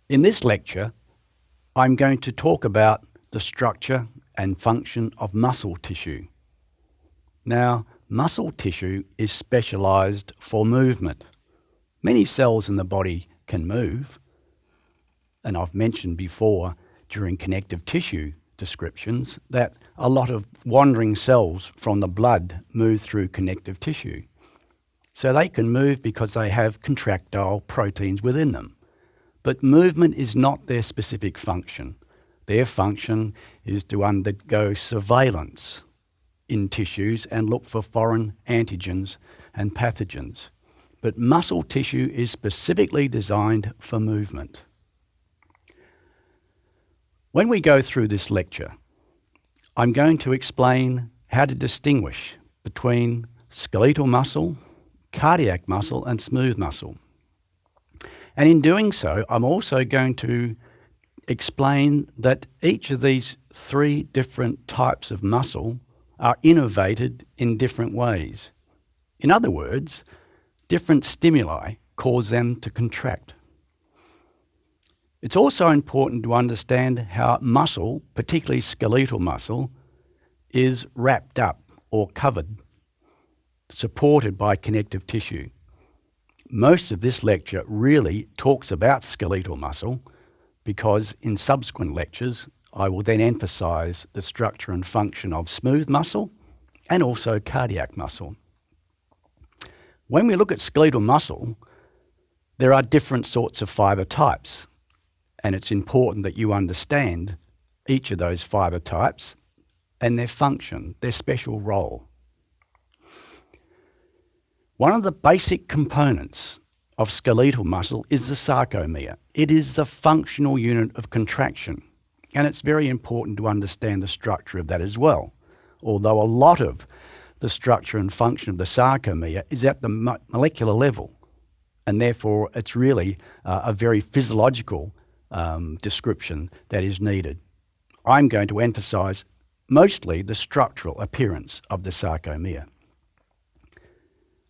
In this lecture, I'm going to talk about the structure and function of muscle tissue. Now, muscle tissue is specialised for movement. Many cells in the body can move, and I've mentioned before during connective tissue descriptions that a lot of wandering cells from the blood move through connective tissue. So they can move because they have contractile proteins within them. But movement is not their specific function. Their function is to undergo surveillance in tissues and look for foreign antigens and pathogens. But muscle tissue is specifically designed for movement. When we go through this lecture, I'm going to explain how to distinguish between skeletal muscle, cardiac muscle, and smooth muscle. And in doing so, I'm also going to explain that each of these three different types of muscle are innervated in different ways. In other words, different stimuli cause them to contract. It's also important to understand how muscle, particularly skeletal muscle, is wrapped up or covered, supported by connective tissue. Most of this lecture really talks about skeletal muscle because in subsequent lectures I will then emphasise the structure and function of smooth muscle and also cardiac muscle. When we look at skeletal muscle, there are different sorts of fibre types, and it's important that you understand each of those fibre types and their function, their special role. One of the basic components of skeletal muscle is the sarcomere. It is the functional unit of contraction, and it's very important to understand the structure of that as well, although a lot of the structure and function of the sarcomere is at the molecular level, and therefore it's really a very physiological description that is needed. I'm going to emphasise mostly the structural appearance of the sarcomere.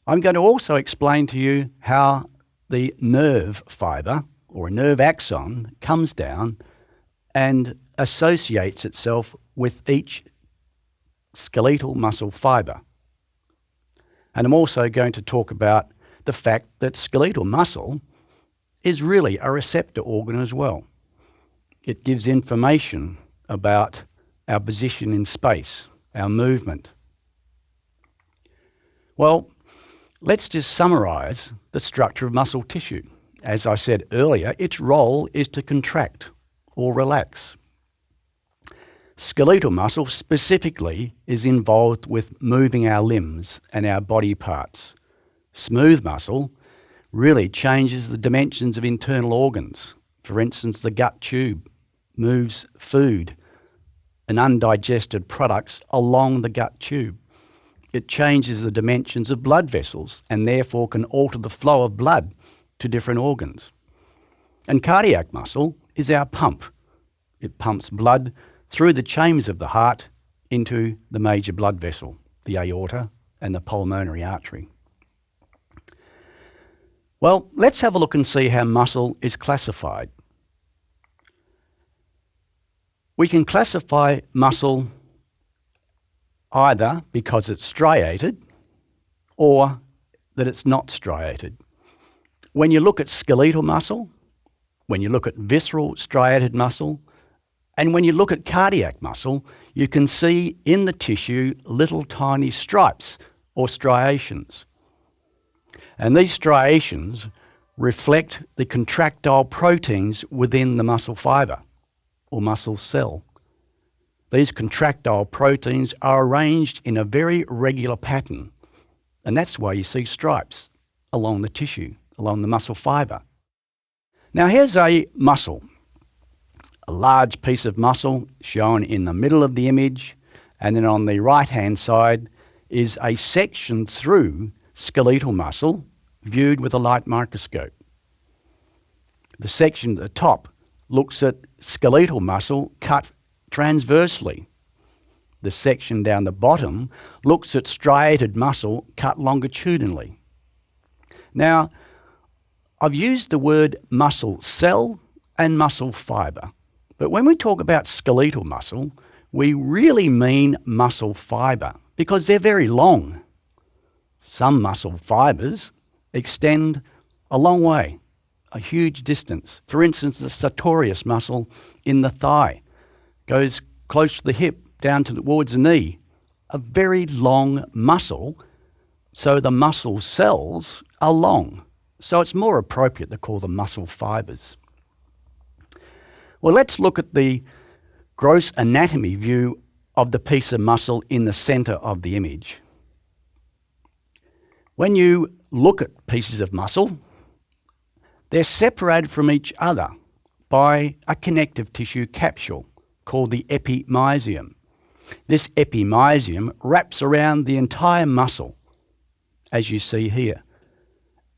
I'm going to also explain to you how the nerve fibre or nerve axon comes down and associates itself with each skeletal muscle fibre. And I'm also going to talk about the fact that skeletal muscle is really a receptor organ as well. It gives information about our position in space, our movement. Well, let's just summarise the structure of muscle tissue. As I said earlier, its role is to contract or relax. Skeletal muscle specifically is involved with moving our limbs and our body parts. Smooth muscle really changes the dimensions of internal organs. For instance, the gut tube moves food and undigested products along the gut tube. It changes the dimensions of blood vessels and therefore can alter the flow of blood to different organs. And cardiac muscle is our pump. It pumps blood through the chambers of the heart into the major blood vessel, the aorta and the pulmonary artery. Well, let's have a look and see how muscle is classified. We can classify muscle either because it's striated or that it's not striated. When you look at skeletal muscle, when you look at visceral striated muscle, and when you look at cardiac muscle, you can see in the tissue little tiny stripes or striations. And these striations reflect the contractile proteins within the muscle fibre or muscle cell. These contractile proteins are arranged in a very regular pattern, and that's why you see stripes along the tissue, along the muscle fibre. Now here's a muscle, a large piece of muscle shown in the middle of the image, and then on the right-hand side is a section through skeletal muscle viewed with a light microscope. The section at the top looks at skeletal muscle cut transversely. The section down the bottom looks at striated muscle cut longitudinally. Now, I've used the word muscle cell and muscle fibre. But when we talk about skeletal muscle, we really mean muscle fibre because they're very long. Some muscle fibres extend a long way, a huge distance. For instance, the sartorius muscle in the thigh goes close to the hip, down towards the knee. A very long muscle, so the muscle cells are long. So it's more appropriate to call them muscle fibres. Well, let's look at the gross anatomy view of the piece of muscle in the centre of the image. When you look at pieces of muscle, they're separated from each other by a connective tissue capsule called the epimysium. This epimysium wraps around the entire muscle, as you see here,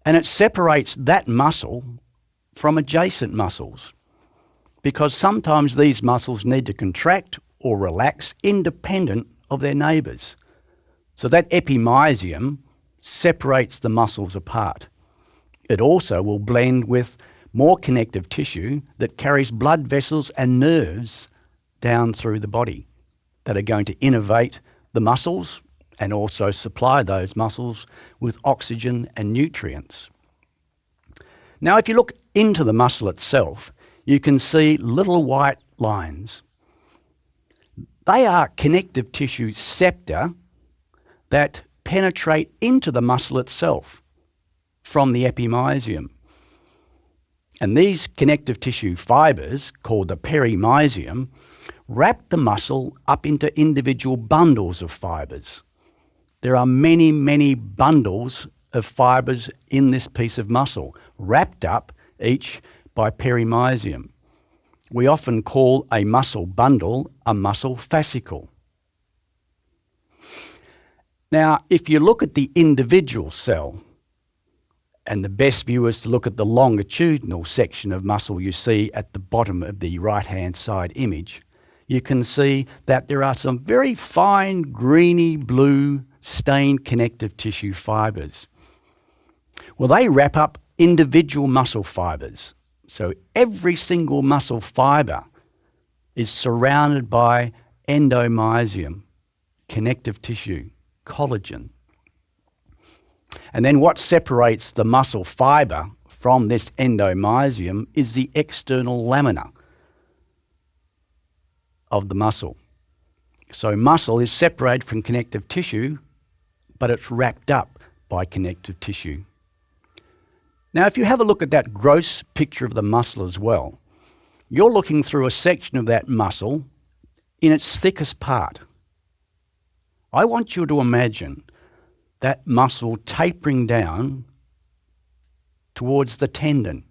and it separates that muscle from adjacent muscles because sometimes these muscles need to contract or relax independent of their neighbours. So that epimysium separates the muscles apart. It also will blend with more connective tissue that carries blood vessels and nerves down through the body that are going to innervate the muscles and also supply those muscles with oxygen and nutrients. Now, if you look into the muscle itself, you can see little white lines. They are connective tissue septa that penetrate into the muscle itself from the epimysium. And these connective tissue fibres, called the perimysium, wrap the muscle up into individual bundles of fibres. There are many, many bundles of fibres in this piece of muscle, wrapped up each by perimysium. We often call a muscle bundle a muscle fascicle. Now, if you look at the individual cell, and the best view is to look at the longitudinal section of muscle you see at the bottom of the right-hand side image, you can see that there are some very fine greeny blue stained connective tissue fibres. Well, they wrap up individual muscle fibres. So every single muscle fibre is surrounded by endomysium, connective tissue, collagen. And then what separates the muscle fibre from this endomysium is the external lamina of the muscle. So muscle is separated from connective tissue, but it's wrapped up by connective tissue. Now, if you have a look at that gross picture of the muscle as well, you're looking through a section of that muscle in its thickest part. I want you to imagine that muscle tapering down towards the tendon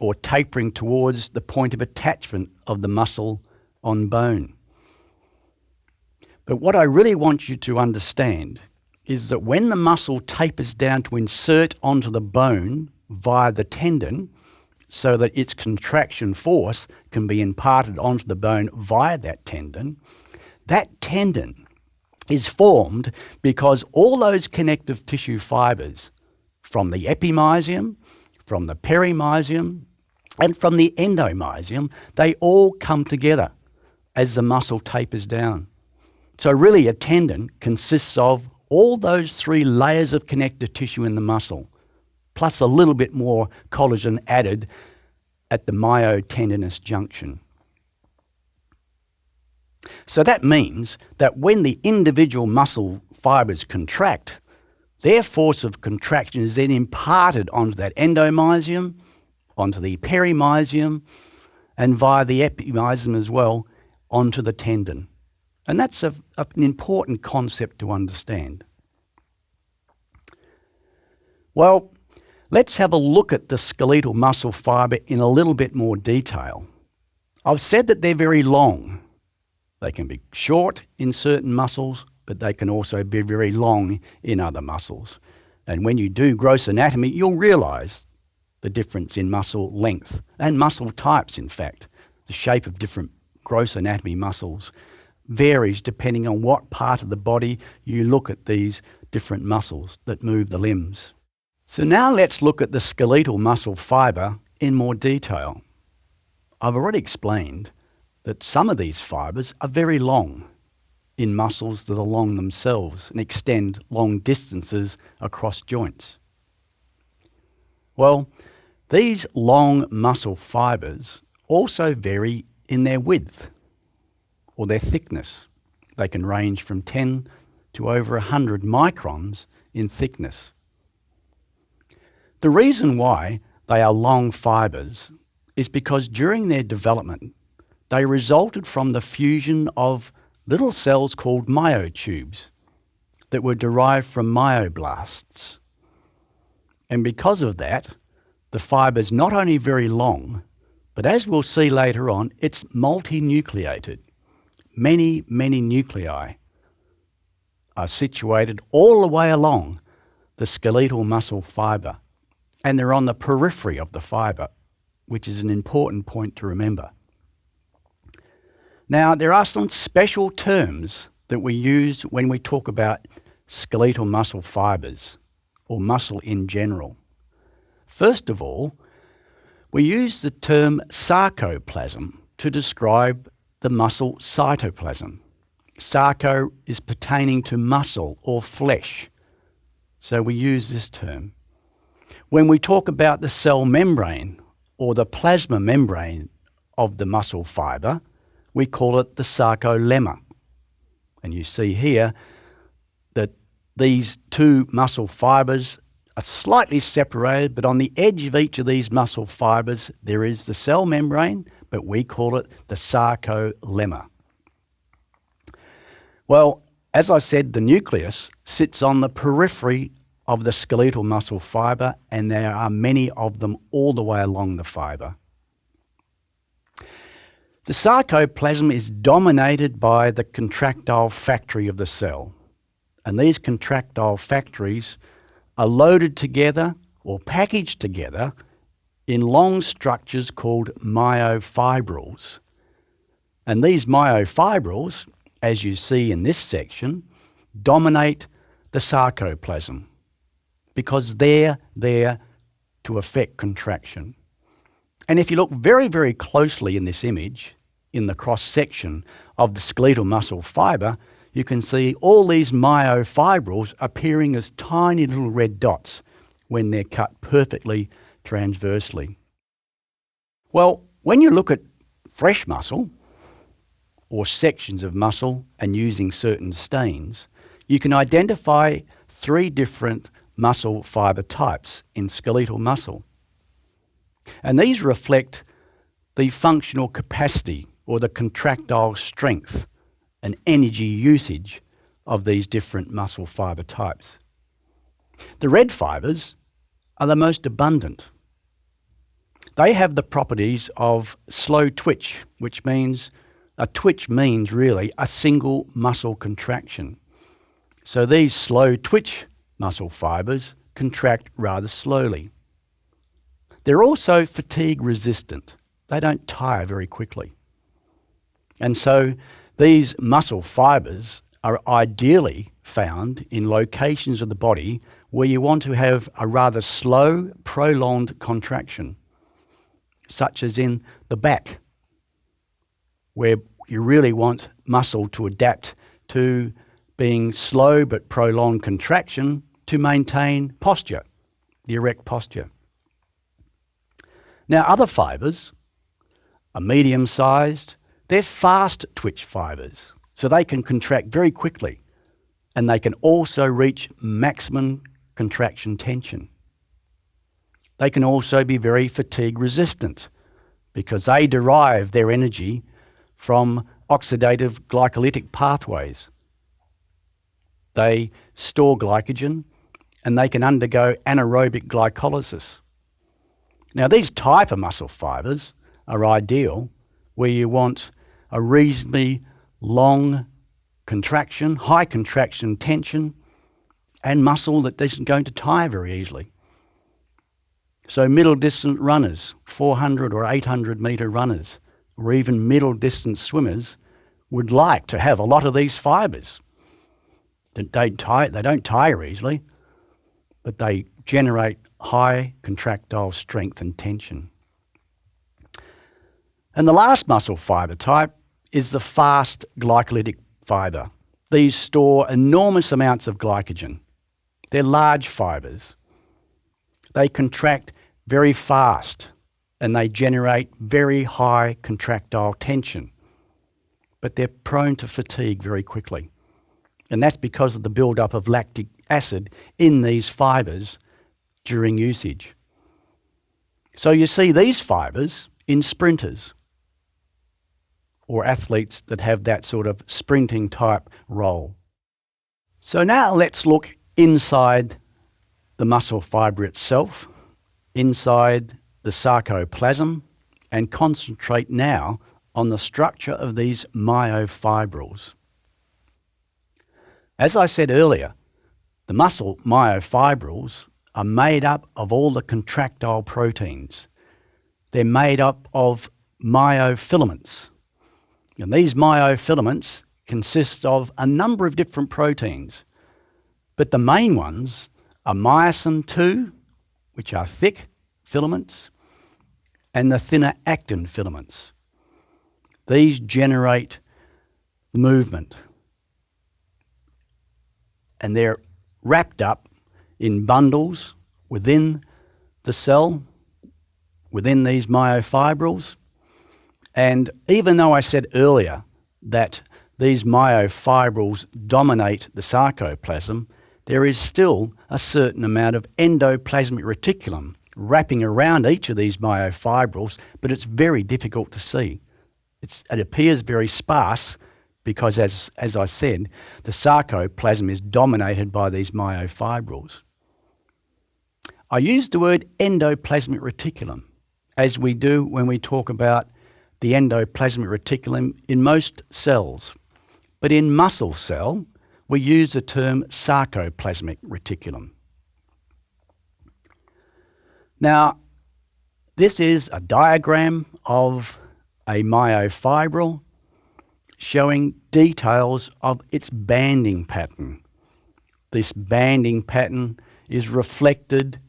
or tapering towards the point of attachment of the muscle on bone. But what I really want you to understand is that when the muscle tapers down to insert onto the bone via the tendon so that its contraction force can be imparted onto the bone via that tendon is formed because all those connective tissue fibres from the epimysium, from the perimysium, and from the endomysium, they all come together as the muscle tapers down. So really a tendon consists of all those three layers of connective tissue in the muscle, plus a little bit more collagen added at the myotendinous junction. So that means that when the individual muscle fibres contract, their force of contraction is then imparted onto that endomysium, onto the perimysium, and via the epimysium as well, onto the tendon. And that's an important concept to understand. Well, let's have a look at the skeletal muscle fibre in a little bit more detail. I've said that they're very long. They can be short in certain muscles, but they can also be very long in other muscles. And when you do gross anatomy, you'll realise the difference in muscle length and muscle types, in fact. The shape of different gross anatomy muscles varies depending on what part of the body you look at these different muscles that move the limbs. So now let's look at the skeletal muscle fibre in more detail. I've already explained that some of these fibres are very long in muscles that are long themselves and extend long distances across joints. Well, these long muscle fibres also vary in their width or their thickness. They can range from 10 to over 100 microns in thickness. The reason why they are long fibres is because during their development, they resulted from the fusion of little cells called myotubes that were derived from myoblasts. And because of that, the fibre is not only very long, but as we'll see later on, it's multinucleated. Many, many nuclei are situated all the way along the skeletal muscle fibre, and they're on the periphery of the fibre, which is an important point to remember. Now, there are some special terms that we use when we talk about skeletal muscle fibres, or muscle in general. First of all, we use the term sarcoplasm to describe the muscle cytoplasm. Sarco is pertaining to muscle or flesh, so we use this term. When we talk about the cell membrane or the plasma membrane of the muscle fibre, we call it the sarcolemma. And you see here that these two muscle fibres are slightly separated, but on the edge of each of these muscle fibres there is the cell membrane, but we call it the sarcolemma. Well, as I said, the nucleus sits on the periphery of the skeletal muscle fibre, and there are many of them all the way along the fibre. The sarcoplasm is dominated by the contractile factory of the cell, and these contractile factories are loaded together or packaged together in long structures called myofibrils. And these myofibrils, as you see in this section, dominate the sarcoplasm because they're there to affect contraction. And if you look very, very closely in this image, in the cross-section of the skeletal muscle fibre, you can see all these myofibrils appearing as tiny little red dots when they're cut perfectly transversely. Well, when you look at fresh muscle or sections of muscle and using certain stains, you can identify 3 different muscle fibre types in skeletal muscle. And these reflect the functional capacity or the contractile strength and energy usage of these different muscle fibre types. The red fibres are the most abundant. They have the properties of slow twitch, which means a twitch means really a single muscle contraction. So these slow twitch muscle fibres contract rather slowly. They're also fatigue resistant. They don't tire very quickly. And so these muscle fibres are ideally found in locations of the body where you want to have a rather slow, prolonged contraction, such as in the back, where you really want muscle to adapt to being slow but prolonged contraction to maintain posture, the erect posture. Now, other fibres are medium-sized. They're fast twitch fibres, so they can contract very quickly, and they can also reach maximum contraction tension. They can also be very fatigue resistant because they derive their energy from oxidative glycolytic pathways. They store glycogen and they can undergo anaerobic glycolysis. Now, these type of muscle fibres are ideal where you want a reasonably long contraction, high contraction tension, and muscle that isn't going to tire very easily. So middle distance runners, 400 or 800 metre runners, or even middle distance swimmers would like to have a lot of these fibres. They don't tire easily, but they generate high contractile strength and tension. And the last muscle fibre type is the fast glycolytic fibre. These store enormous amounts of glycogen. They're large fibres. They contract very fast and they generate very high contractile tension. But they're prone to fatigue very quickly. And that's because of the build-up of lactic acid in these fibres during usage. So you see these fibres in sprinters or athletes that have that sort of sprinting type role. So now let's look inside the muscle fibre itself, inside the sarcoplasm, and concentrate now on the structure of these myofibrils. As I said earlier, the muscle myofibrils are made up of all the contractile proteins. They're made up of myofilaments. And these myofilaments consist of a number of different proteins, but the main ones are myosin 2, which are thick filaments, and the thinner actin filaments. These generate movement, and they're wrapped up in bundles within the cell, within these myofibrils. And even though I said earlier that these myofibrils dominate the sarcoplasm, there is still a certain amount of endoplasmic reticulum wrapping around each of these myofibrils, but it's very difficult to see. It appears very sparse because, as I said, the sarcoplasm is dominated by these myofibrils. I use the word endoplasmic reticulum, as we do when we talk about the endoplasmic reticulum in most cells. But in muscle cell, we use the term sarcoplasmic reticulum. Now, this is a diagram of a myofibril showing details of its banding pattern. This banding pattern is reflected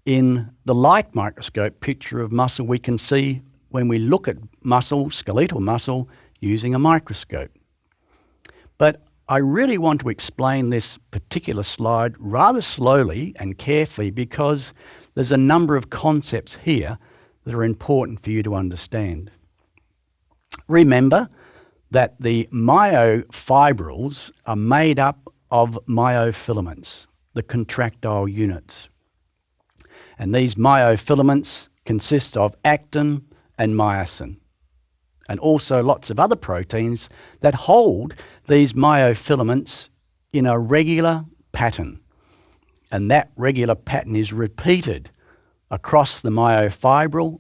in the light microscope picture of muscle we can see when we look at muscle, skeletal muscle, using a microscope. But I really want to explain this particular slide rather slowly and carefully because there's a number of concepts here that are important for you to understand. Remember that the myofibrils are made up of myofilaments, the contractile units. And these myofilaments consist of actin and myosin, and also lots of other proteins that hold these myofilaments in a regular pattern. And that regular pattern is repeated across the myofibril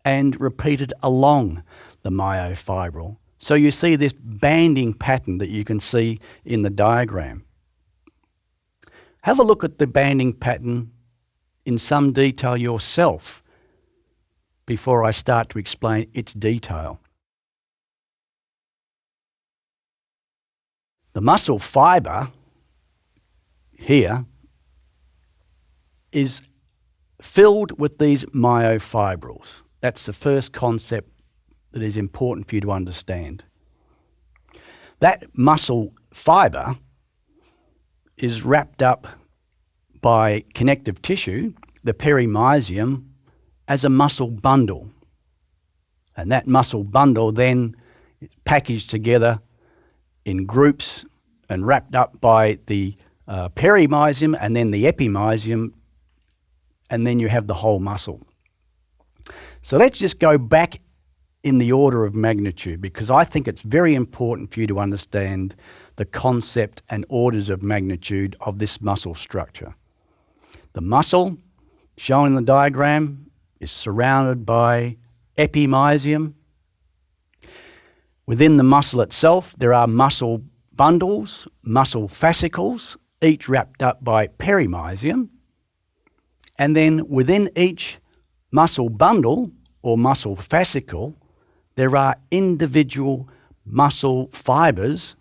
and repeated along the myofibril. So you see this banding pattern that you can see in the diagram. Have a look at the banding pattern in some detail yourself before I start to explain its detail. The muscle fibre here is filled with these myofibrils. That's the first concept that is important for you to understand. That muscle fibre is wrapped up by connective tissue, the perimysium, as a muscle bundle. And that muscle bundle then is packaged together in groups and wrapped up by the perimysium and then the epimysium, and then you have the whole muscle. So let's just go back in the order of magnitude because I think it's very important for you to understand the concept and orders of magnitude of this muscle structure. The muscle shown in the diagram is surrounded by epimysium. Within the muscle itself, there are muscle bundles, muscle fascicles, each wrapped up by perimysium. And then within each muscle bundle or muscle fascicle, there are individual muscle fibres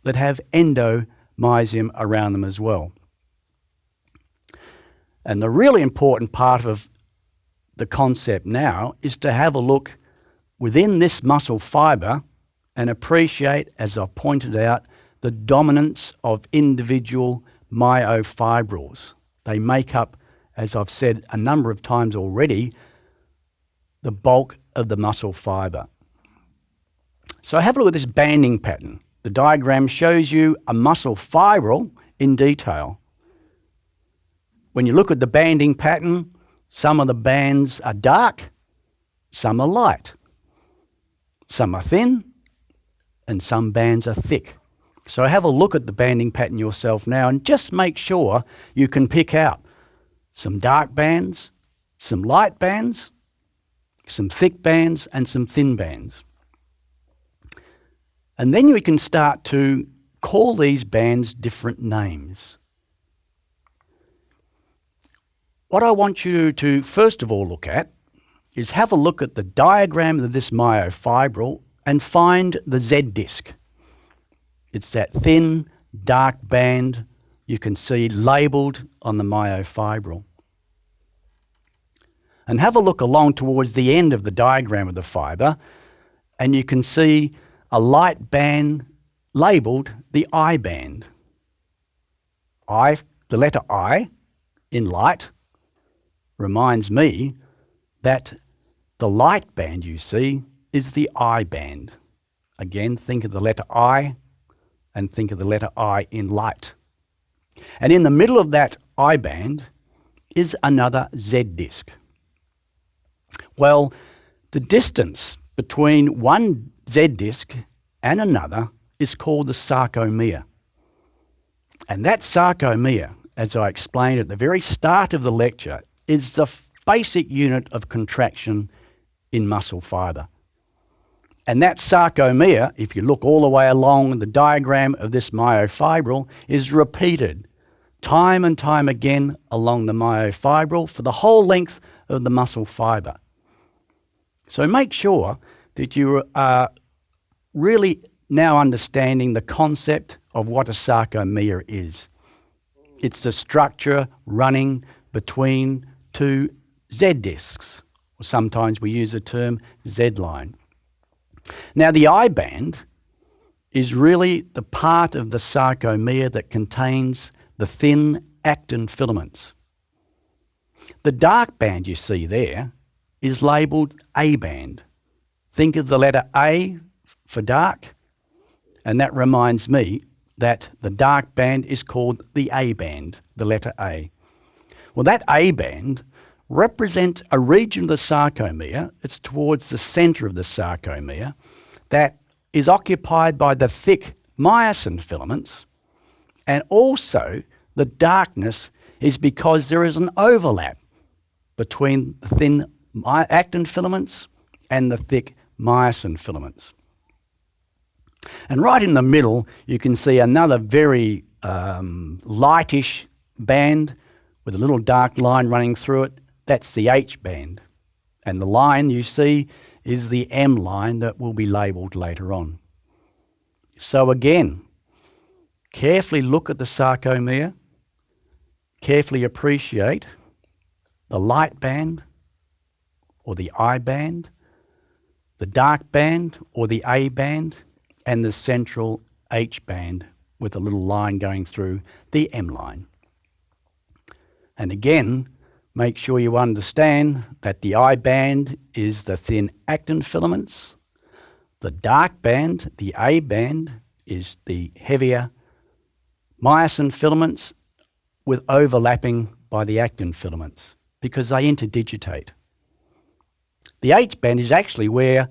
that have endomysium around them as well. And the really important part of the concept now is to have a look within this muscle fibre and appreciate, as I've pointed out, the dominance of individual myofibrils. They make up, as I've said a number of times already, the bulk of the muscle fibre. So have a look at this banding pattern. The diagram shows you a muscle fibril in detail. When you look at the banding pattern, some of the bands are dark, some are light, some are thin, and some bands are thick. So have a look at the banding pattern yourself now and just make sure you can pick out some dark bands, some light bands, some thick bands, and some thin bands. And then we can start to call these bands different names. What I want you to first of all look at is have a look at the diagram of this myofibril and find the Z disc. It's that thin, dark band you can see labelled on the myofibril. And have a look along towards the end of the diagram of the fibre and you can see a light band labelled the I band. The letter I in light reminds me that the light band you see is the I band. Again, think of the letter I and think of the letter I in light. And in the middle of that I band is another Z disc. Well, the distance between one Z disc and another is called the sarcomere. And that sarcomere, as I explained at the very start of the lecture, is the basic unit of contraction in muscle fibre. And that sarcomere, if you look all the way along the diagram of this myofibril, is repeated time and time again along the myofibril for the whole length of the muscle fibre. So make sure that you are really now understanding the concept of what a sarcomere is. It's the structure running between two Z discs, or sometimes we use the term Z-line. Now the I band is really the part of the sarcomere that contains the thin actin filaments. The dark band you see there is labelled A band. Think of the letter A for dark, and that reminds me that the dark band is called the A band, the letter A. Well, that A band represents a region of the sarcomere, it's towards the centre of the sarcomere, that is occupied by the thick myosin filaments, and also the darkness is because there is an overlap between the thin actin filaments and the thick myosin filaments. And right in the middle, you can see another very lightish band with a little dark line running through it. That's the H band. And the line you see is the M line that will be labelled later on. So again, carefully look at the sarcomere, carefully appreciate the light band or the I band, the dark band or the A band, and the central H band with a little line going through the M line. And again, make sure you understand that the I band is the thin actin filaments, the dark band, the A band, is the heavier myosin filaments with overlapping by the actin filaments because they interdigitate. The H band is actually where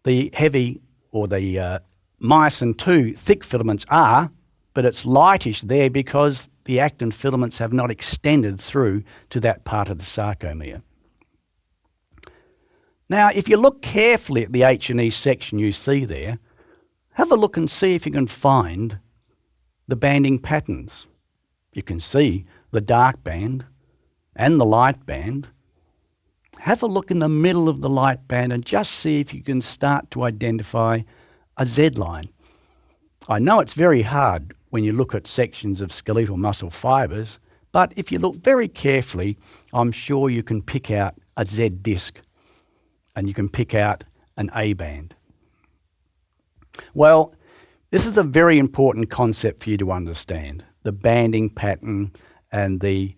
the heavy or the myosin 2 thick filaments are, but it's lightish there because the actin filaments have not extended through to that part of the sarcomere. Now, if you look carefully at the H&E section you see there, have a look and see if you can find the banding patterns. You can see the dark band and the light band. Have a look in the middle of the light band and just see if you can start to identify a Z line. I know it's very hard when you look at sections of skeletal muscle fibres, but if you look very carefully, I'm sure you can pick out a Z disc and you can pick out an A band. Well, this is a very important concept for you to understand, the banding pattern and the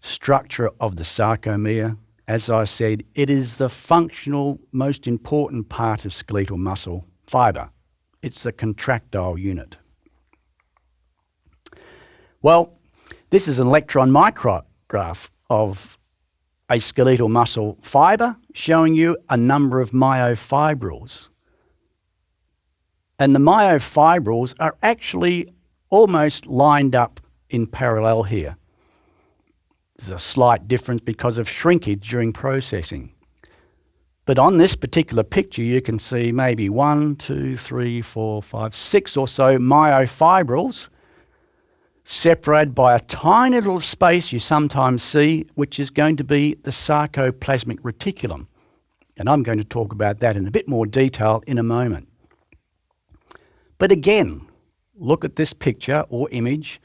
structure of the sarcomere. As I said, it is the functional most important part of skeletal muscle fibre. It's the contractile unit. Well, this is an electron micrograph of a skeletal muscle fibre showing you a number of myofibrils. And the myofibrils are actually almost lined up in parallel here. There's a slight difference because of shrinkage during processing. But on this particular picture, you can see maybe 1, 2, 3, 4, 5, 6 or so myofibrils separated by a tiny little space you sometimes see, which is going to be the sarcoplasmic reticulum. And I'm going to talk about that in a bit more detail in a moment. But again, look at this picture or image.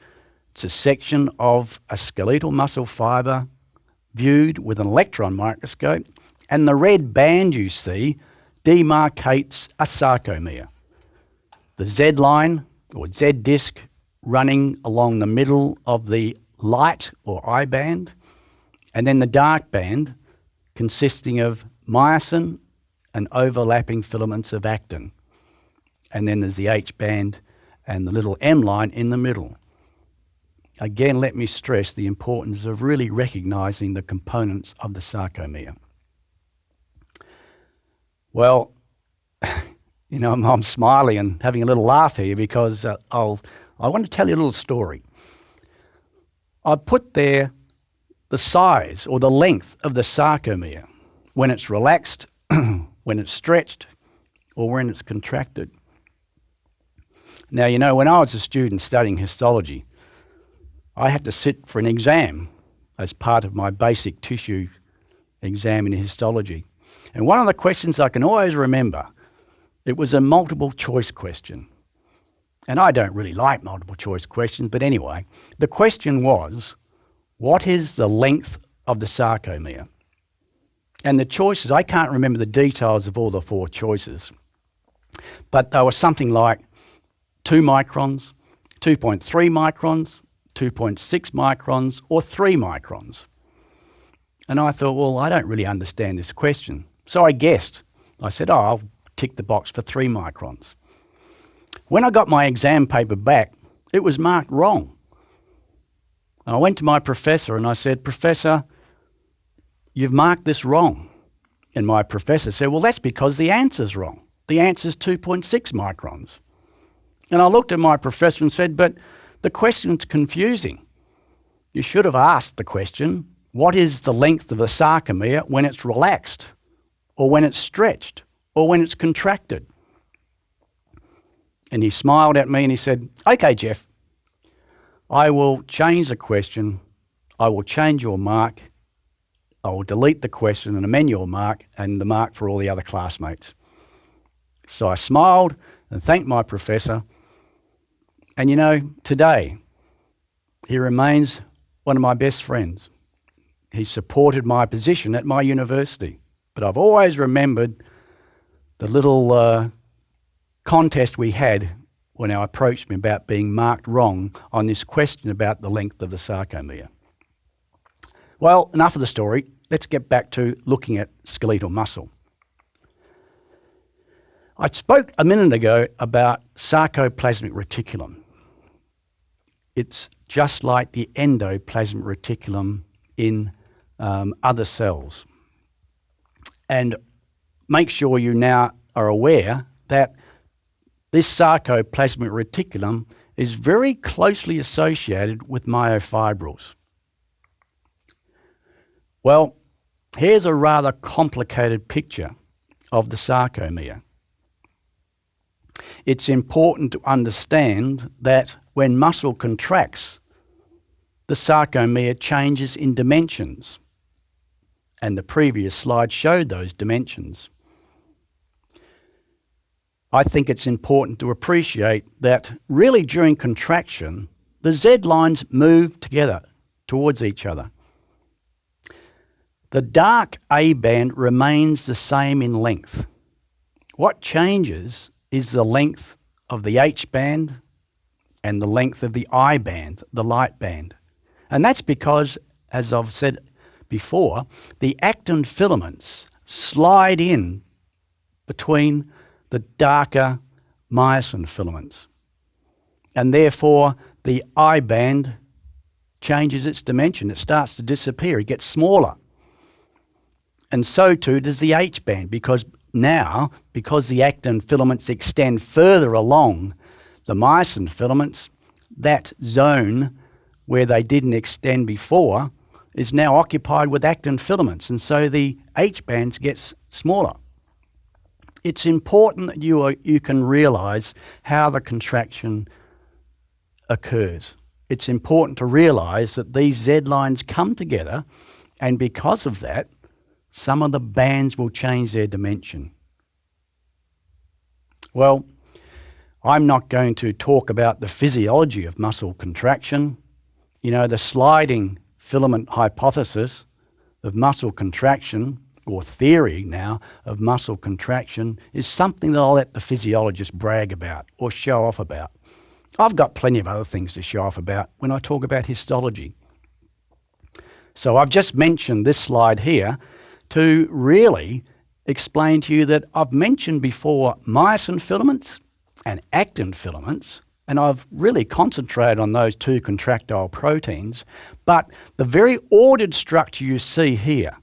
It's a section of a skeletal muscle fibre viewed with an electron microscope, and the red band you see demarcates a sarcomere. The Z line or Z disc running along the middle of the light or I band, and then the dark band consisting of myosin and overlapping filaments of actin. And then there's the H band and the little M line in the middle. Again, let me stress the importance of really recognising the components of the sarcomere. Well, you know, I'm smiling and having a little laugh here because I want to tell you a little story. I put there the size or the length of the sarcomere when it's relaxed, when it's stretched, or when it's contracted. Now, you know, when I was a student studying histology, I had to sit for an exam as part of my basic tissue exam in histology. And one of the questions I can always remember, it was a multiple choice question. And I don't really like multiple choice questions, but anyway, the question was, what is the length of the sarcomere? And the choices, I can't remember the details of all the 4 choices, but they were something like 2 microns, 2.3 microns, 2.6 microns, or 3 microns. And I thought, well, I don't really understand this question. So I guessed. I said, oh, I'll tick the box for 3 microns. When I got my exam paper back, it was marked wrong. And I went to my professor and I said, Professor, you've marked this wrong. And my professor said, well, that's because the answer's wrong. The answer's 2.6 microns. And I looked at my professor and said, but the question's confusing. You should have asked the question, what is the length of a sarcomere when it's relaxed, or when it's stretched, or when it's contracted? And he smiled at me and he said, okay, Jeff, I will change the question, I will change your mark, I will delete the question and amend your mark and the mark for all the other classmates. So I smiled and thanked my professor. And you know, today, he remains one of my best friends. He supported my position at my university. But I've always remembered the little contest we had when I approached me about being marked wrong on this question about the length of the sarcomere. Well, enough of the story. Let's get back to looking at skeletal muscle. I spoke a minute ago about sarcoplasmic reticulum. It's just like the endoplasmic reticulum in other cells. And make sure you now are aware that this sarcoplasmic reticulum is very closely associated with myofibrils. Well, here's a rather complicated picture of the sarcomere. It's important to understand that when muscle contracts, the sarcomere changes in dimensions. And the previous slide showed those dimensions. I think it's important to appreciate that really during contraction, the Z lines move together towards each other. The dark A band remains the same in length, What changes is the length of the H band and the length of the I band, the light band. And that's because, as I've said before, the actin filaments slide in between the darker myosin filaments. And therefore, the I band changes its dimension. It starts to disappear. It gets smaller. And so too does the H band, because the actin filaments extend further along the myosin filaments, that zone where they didn't extend before is now occupied with actin filaments, and so the H bands gets smaller. It's important that you can realise how the contraction occurs. It's important to realise that these Z lines come together, and because of that, some of the bands will change their dimension. Well, I'm not going to talk about the physiology of muscle contraction. You know, the sliding filament hypothesis of muscle contraction, or theory now of muscle contraction, is something that I'll let the physiologist brag about or show off about. I've got plenty of other things to show off about when I talk about histology. So I've just mentioned this slide here to really explain to you that I've mentioned before myosin filaments and actin filaments, and I've really concentrated on those two contractile proteins, but the very ordered structure you see here,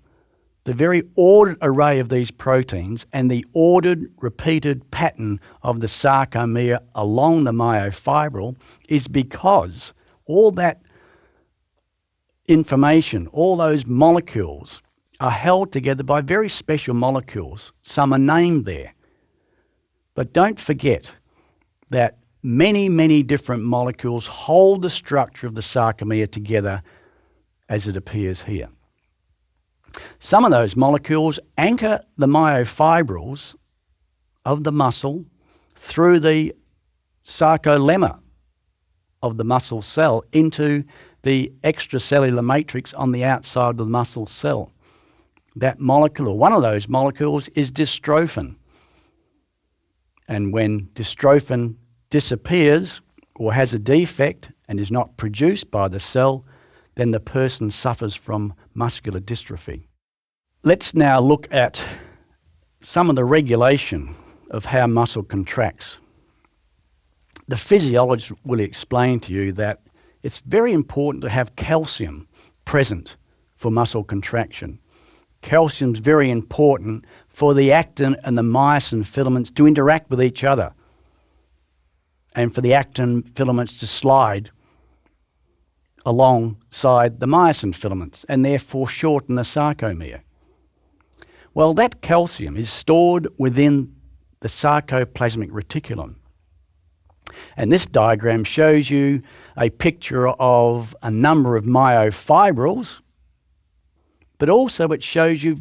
the very ordered array of these proteins and the ordered repeated pattern of the sarcomere along the myofibril is because all that information, all those molecules are held together by very special molecules. Some are named there. But don't forget that many, many different molecules hold the structure of the sarcomere together as it appears here. Some of those molecules anchor the myofibrils of the muscle through the sarcolemma of the muscle cell into the extracellular matrix on the outside of the muscle cell. That molecule, or one of those molecules, is dystrophin. And when dystrophin disappears or has a defect and is not produced by the cell, then the person suffers from muscular dystrophy. Let's now look at some of the regulation of how muscle contracts. The physiologist will explain to you that it's very important to have calcium present for muscle contraction. Calcium's very important for the actin and the myosin filaments to interact with each other and for the actin filaments to slide alongside the myosin filaments and therefore shorten the sarcomere. Well, that calcium is stored within the sarcoplasmic reticulum. And this diagram shows you a picture of a number of myofibrils, but also it shows you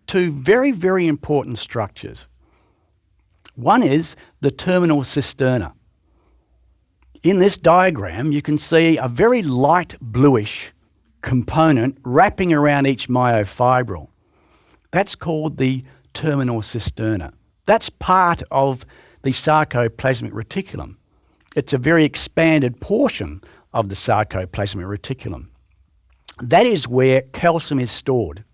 two very, very important structures. One is the terminal cisterna. In this diagram, you can see a very light bluish component wrapping around each myofibril. That's called the terminal cisterna. That's part of the sarcoplasmic reticulum. It's a very expanded portion of the sarcoplasmic reticulum. That is where calcium is stored.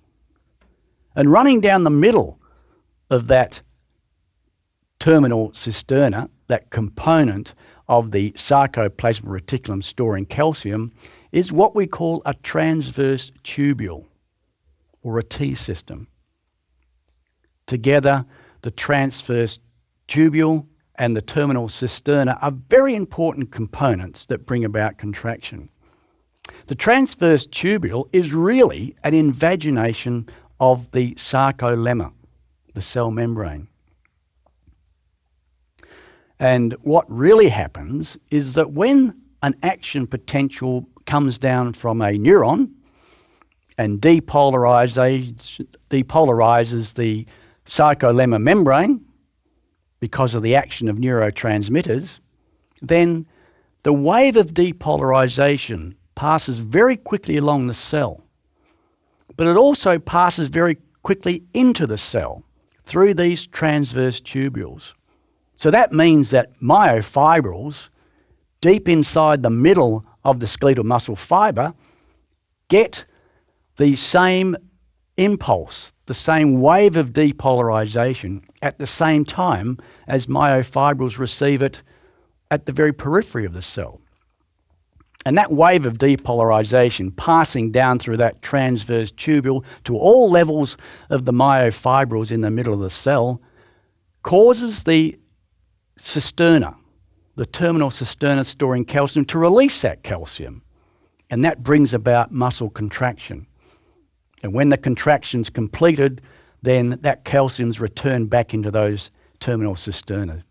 And running down the middle of that terminal cisterna, that component of the sarcoplasmic reticulum storing calcium, is what we call a transverse tubule, or a T system. Together, the transverse tubule and the terminal cisterna are very important components that bring about contraction. The transverse tubule is really an invagination of the sarcolemma, the cell membrane. And what really happens is that when an action potential comes down from a neuron and depolarizes the sarcolemma membrane because of the action of neurotransmitters, then the wave of depolarization passes very quickly along the cell, but it also passes very quickly into the cell through these transverse tubules. So that means that myofibrils, deep inside the middle of the skeletal muscle fibre, get the same impulse, the same wave of depolarization at the same time as myofibrils receive it at the very periphery of the cell. And that wave of depolarization passing down through that transverse tubule to all levels of the myofibrils in the middle of the cell causes the cisterna, the terminal cisterna storing calcium, to release that calcium. And that brings about muscle contraction. And when the contraction's completed, then that calcium's returned back into those terminal cisternas.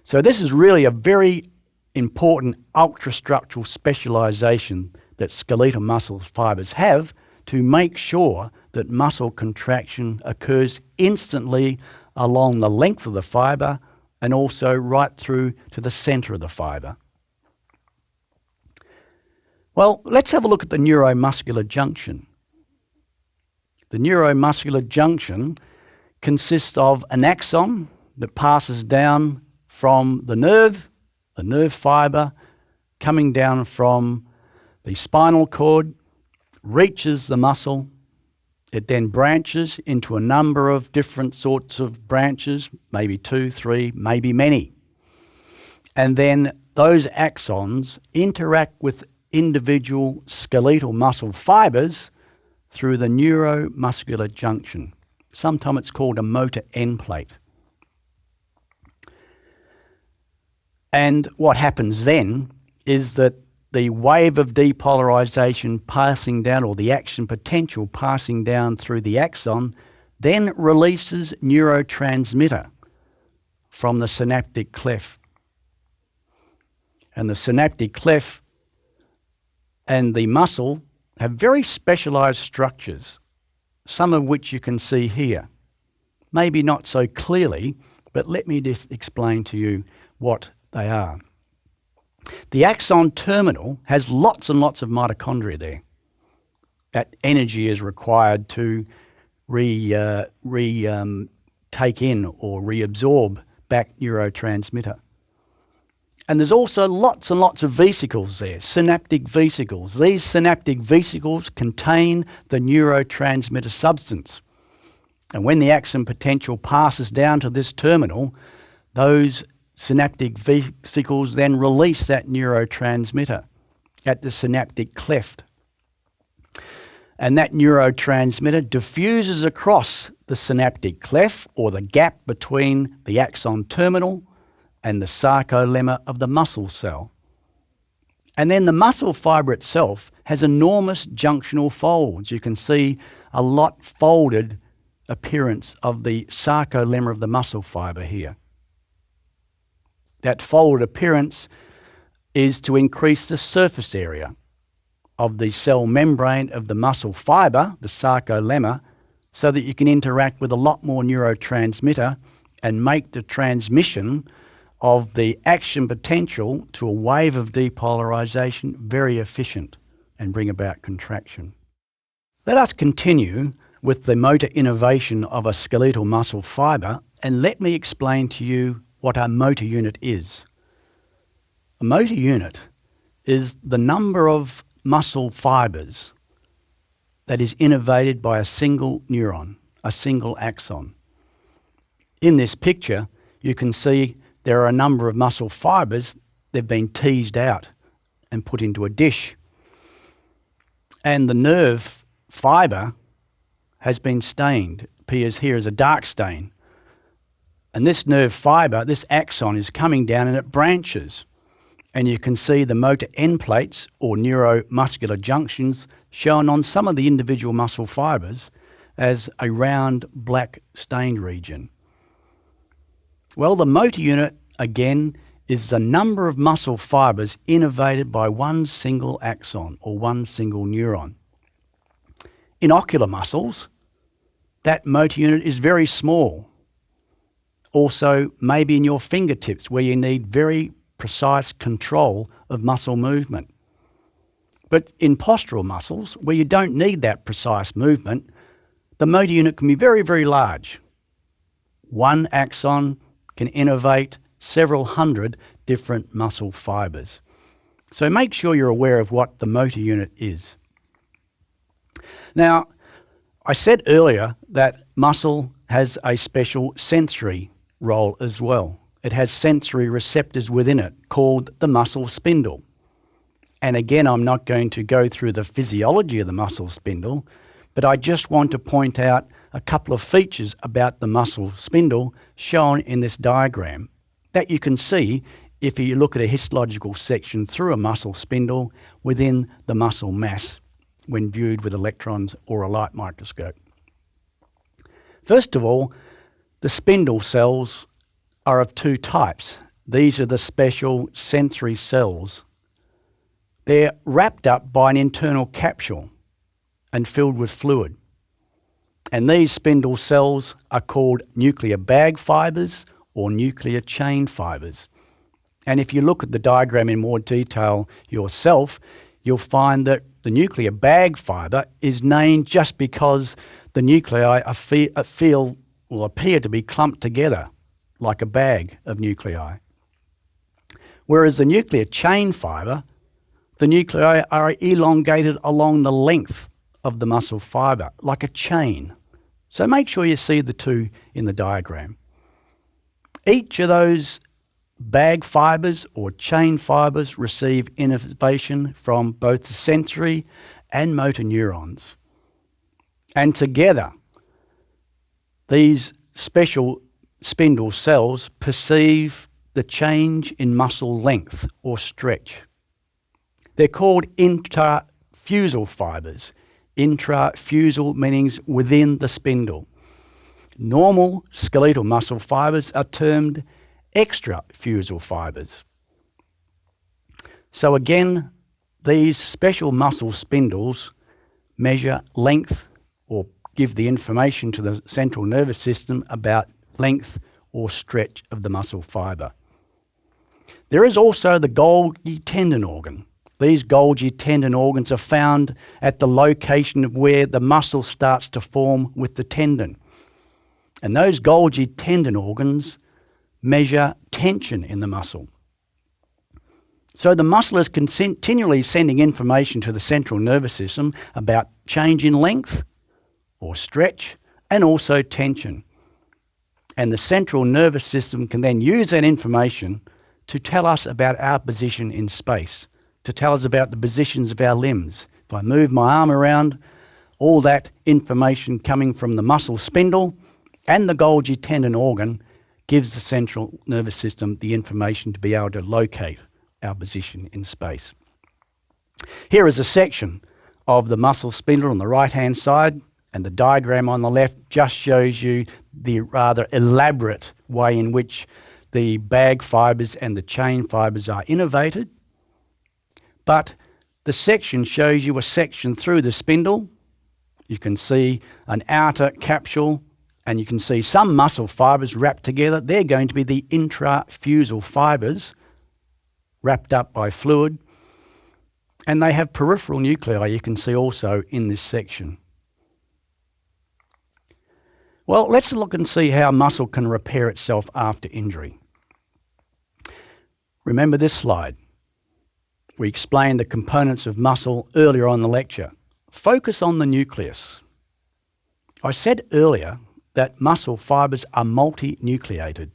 So this is really a very important ultrastructural specialization that skeletal muscle fibers have to make sure that muscle contraction occurs instantly along the length of the fiber and also right through to the center of the fiber. Well, let's have a look at the neuromuscular junction. The neuromuscular junction consists of an axon that passes down from the nerve fibre, coming down from the spinal cord, reaches the muscle. It then branches into a number of different sorts of branches, maybe 2, 3, maybe many. And then those axons interact with individual skeletal muscle fibres through the neuromuscular junction. Sometimes it's called a motor end plate. And what happens then is that the wave of depolarization passing down, or the action potential passing down through the axon, then releases neurotransmitter from the synaptic cleft. And the synaptic cleft and the muscle have very specialized structures, some of which you can see here. Maybe not so clearly, but let me just explain to you what they are. The axon terminal has lots and lots of mitochondria there. That energy is required to take in or reabsorb back neurotransmitter. And there's also lots and lots of vesicles there, synaptic vesicles. These synaptic vesicles contain the neurotransmitter substance. And when the axon potential passes down to this terminal, those synaptic vesicles then release that neurotransmitter at the synaptic cleft. And that neurotransmitter diffuses across the synaptic cleft, or the gap between the axon terminal and the sarcolemma of the muscle cell. And then the muscle fibre itself has enormous junctional folds. You can see a lot folded appearance of the sarcolemma of the muscle fibre here. That folded appearance is to increase the surface area of the cell membrane of the muscle fibre, the sarcolemma, so that you can interact with a lot more neurotransmitter and make the transmission of the action potential to a wave of depolarization very efficient and bring about contraction. Let us continue with the motor innervation of a skeletal muscle fibre, and let me explain to you what a motor unit is. A motor unit is the number of muscle fibres that is innervated by a single neuron, a single axon. In this picture, you can see there are a number of muscle fibres. They've been teased out and put into a dish. And the nerve fibre has been stained. It appears here as a dark stain. And this nerve fibre, this axon, is coming down and it branches. And you can see the motor end plates, or neuromuscular junctions, shown on some of the individual muscle fibres as a round black stained region. Well, the motor unit, again, is the number of muscle fibres innervated by one single axon or one single neuron. In ocular muscles, that motor unit is very small. Also, maybe in your fingertips, where you need very precise control of muscle movement. But in postural muscles, where you don't need that precise movement, the motor unit can be very, very large. One axon can innervate several hundred different muscle fibres. So make sure you're aware of what the motor unit is. Now, I said earlier that muscle has a special sensory role as well. It has sensory receptors within it called the muscle spindle. And again, I'm not going to go through the physiology of the muscle spindle, but I just want to point out a couple of features about the muscle spindle shown in this diagram that you can see if you look at a histological section through a muscle spindle within the muscle mass when viewed with electrons or a light microscope. First of all, the spindle cells are of two types. These are the special sensory cells. They're wrapped up by an internal capsule and filled with fluid. And these spindle cells are called nuclear bag fibres or nuclear chain fibres. And if you look at the diagram in more detail yourself, you'll find that the nuclear bag fibre is named just because the nuclei appear to be clumped together like a bag of nuclei. Whereas the nuclear chain fibre, the nuclei are elongated along the length of the muscle fibre, like a chain. So make sure you see the two in the diagram. Each of those bag fibres or chain fibres receive innervation from both the sensory and motor neurons. And together, these special spindle cells perceive the change in muscle length or stretch. They're called intrafusal fibres. Intrafusal meaning within the spindle. Normal skeletal muscle fibres are termed extrafusal fibres. So again, these special muscle spindles measure length or give the information to the central nervous system about length or stretch of the muscle fibre. There is also the Golgi tendon organ. These Golgi tendon organs are found at the location of where the muscle starts to form with the tendon. And those Golgi tendon organs measure tension in the muscle. So the muscle is continually sending information to the central nervous system about change in length or stretch and also tension. And the central nervous system can then use that information to tell us about our position in space, to tell us about the positions of our limbs. If I move my arm around, all that information coming from the muscle spindle and the Golgi tendon organ gives the central nervous system the information to be able to locate our position in space. Here is a section of the muscle spindle on the right-hand side, and the diagram on the left just shows you the rather elaborate way in which the bag fibres and the chain fibres are innervated. But the section shows you a section through the spindle. You can see an outer capsule and you can see some muscle fibres wrapped together. They're going to be the intrafusal fibres wrapped up by fluid. And they have peripheral nuclei you can see also in this section. Well, let's look and see how muscle can repair itself after injury. Remember this slide. We explained the components of muscle earlier on in the lecture. Focus on the nucleus. I said earlier that muscle fibres are multinucleated.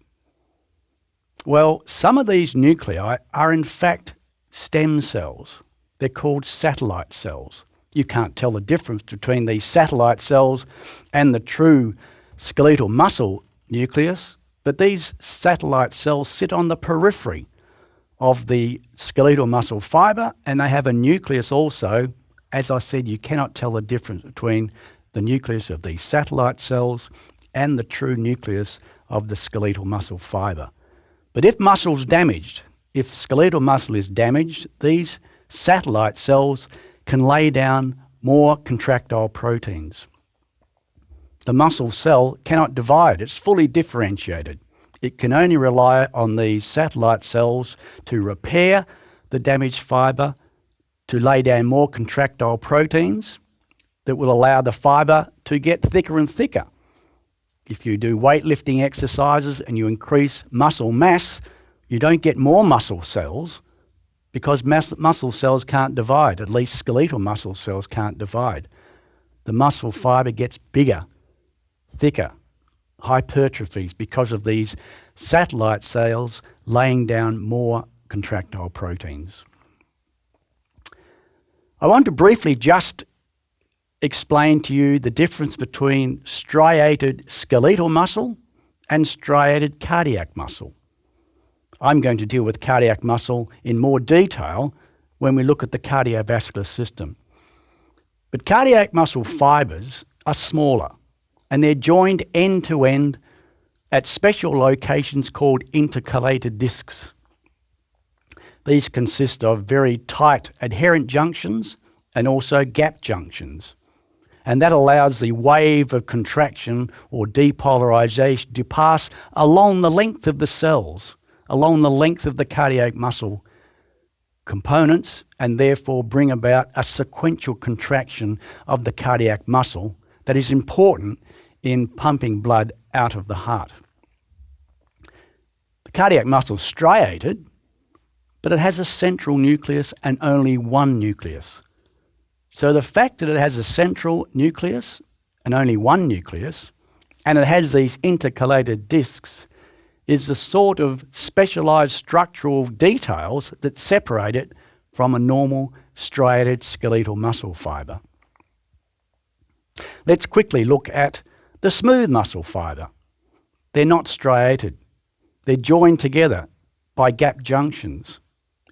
Well, some of these nuclei are in fact stem cells. They're called satellite cells. You can't tell the difference between these satellite cells and the true skeletal muscle nucleus, but these satellite cells sit on the periphery of the skeletal muscle fibre, and they have a nucleus also. As I said, you cannot tell the difference between the nucleus of these satellite cells and the true nucleus of the skeletal muscle fibre. But if muscle's damaged, if skeletal muscle is damaged, these satellite cells can lay down more contractile proteins. The muscle cell cannot divide, it's fully differentiated. It can only rely on these satellite cells to repair the damaged fibre, to lay down more contractile proteins that will allow the fibre to get thicker and thicker. If you do weightlifting exercises and you increase muscle mass, you don't get more muscle cells because muscle cells can't divide, at least skeletal muscle cells can't divide. The muscle fibre gets bigger, thicker, hypertrophies because of these satellite cells laying down more contractile proteins. I want to briefly just explain to you the difference between striated skeletal muscle and striated cardiac muscle. I'm going to deal with cardiac muscle in more detail when we look at the cardiovascular system. But cardiac muscle fibres are smaller and they're joined end to end at special locations called intercalated discs. These consist of very tight adherent junctions and also gap junctions. And that allows the wave of contraction or depolarization to pass along the length of the cells, along the length of the cardiac muscle components, and therefore bring about a sequential contraction of the cardiac muscle that is important in pumping blood out of the heart. The cardiac muscle is striated, but it has a central nucleus and only one nucleus. So the fact that it has a central nucleus and only one nucleus, and it has these intercalated discs, is the sort of specialised structural details that separate it from a normal striated skeletal muscle fibre. Let's quickly look at the smooth muscle fibre. They're not striated. They're joined together by gap junctions.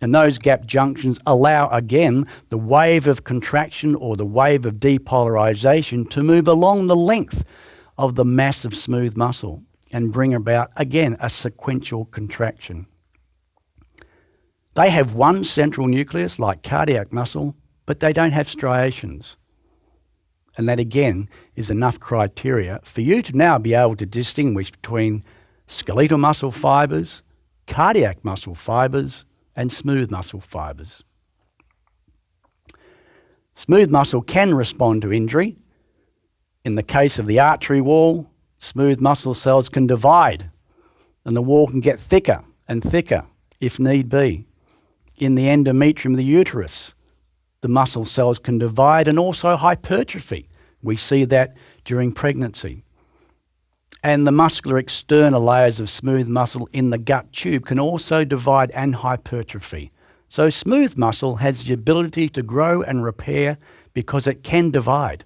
And those gap junctions allow, again, the wave of contraction or the wave of depolarization to move along the length of the mass of smooth muscle and bring about, again, a sequential contraction. They have one central nucleus like cardiac muscle, but they don't have striations. And that, again, is enough criteria for you to now be able to distinguish between skeletal muscle fibres, cardiac muscle fibres, and smooth muscle fibres. Smooth muscle can respond to injury. In the case of the artery wall, smooth muscle cells can divide and the wall can get thicker and thicker if need be. In the endometrium of the uterus, the muscle cells can divide and also hypertrophy. We see that during pregnancy. And the muscular external layers of smooth muscle in the gut tube can also divide and hypertrophy. So smooth muscle has the ability to grow and repair because it can divide.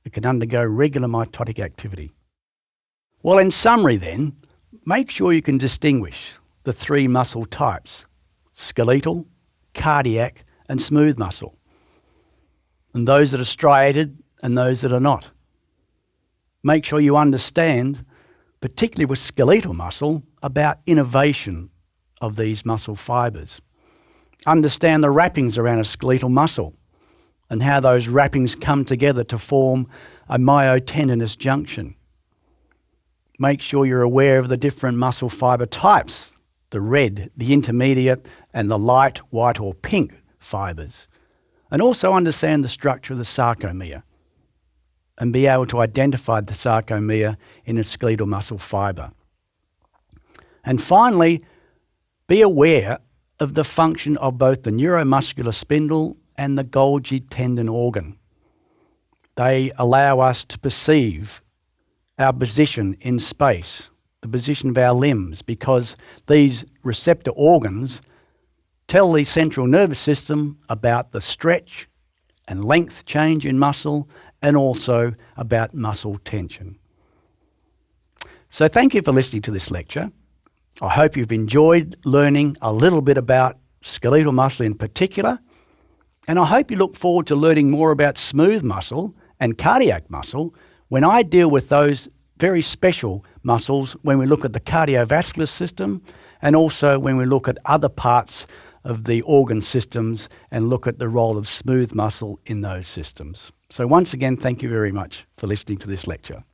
It can undergo regular mitotic activity. Well, in summary then, make sure you can distinguish the three muscle types: skeletal, cardiac, and smooth muscle. And those that are striated and those that are not. Make sure you understand, particularly with skeletal muscle, about innervation of these muscle fibres. Understand the wrappings around a skeletal muscle and how those wrappings come together to form a myotendinous junction. Make sure you're aware of the different muscle fibre types, the red, the intermediate, and the light, white or pink fibres. And also understand the structure of the sarcomere and be able to identify the sarcomere in a skeletal muscle fibre. And finally, be aware of the function of both the neuromuscular spindle and the Golgi tendon organ. They allow us to perceive our position in space, the position of our limbs, because these receptor organs tell the central nervous system about the stretch and length change in muscle and also about muscle tension. So thank you for listening to this lecture. I hope you've enjoyed learning a little bit about skeletal muscle in particular, and I hope you look forward to learning more about smooth muscle and cardiac muscle when I deal with those very special muscles when we look at the cardiovascular system and also when we look at other parts of the organ systems and look at the role of smooth muscle in those systems. So once again, thank you very much for listening to this lecture.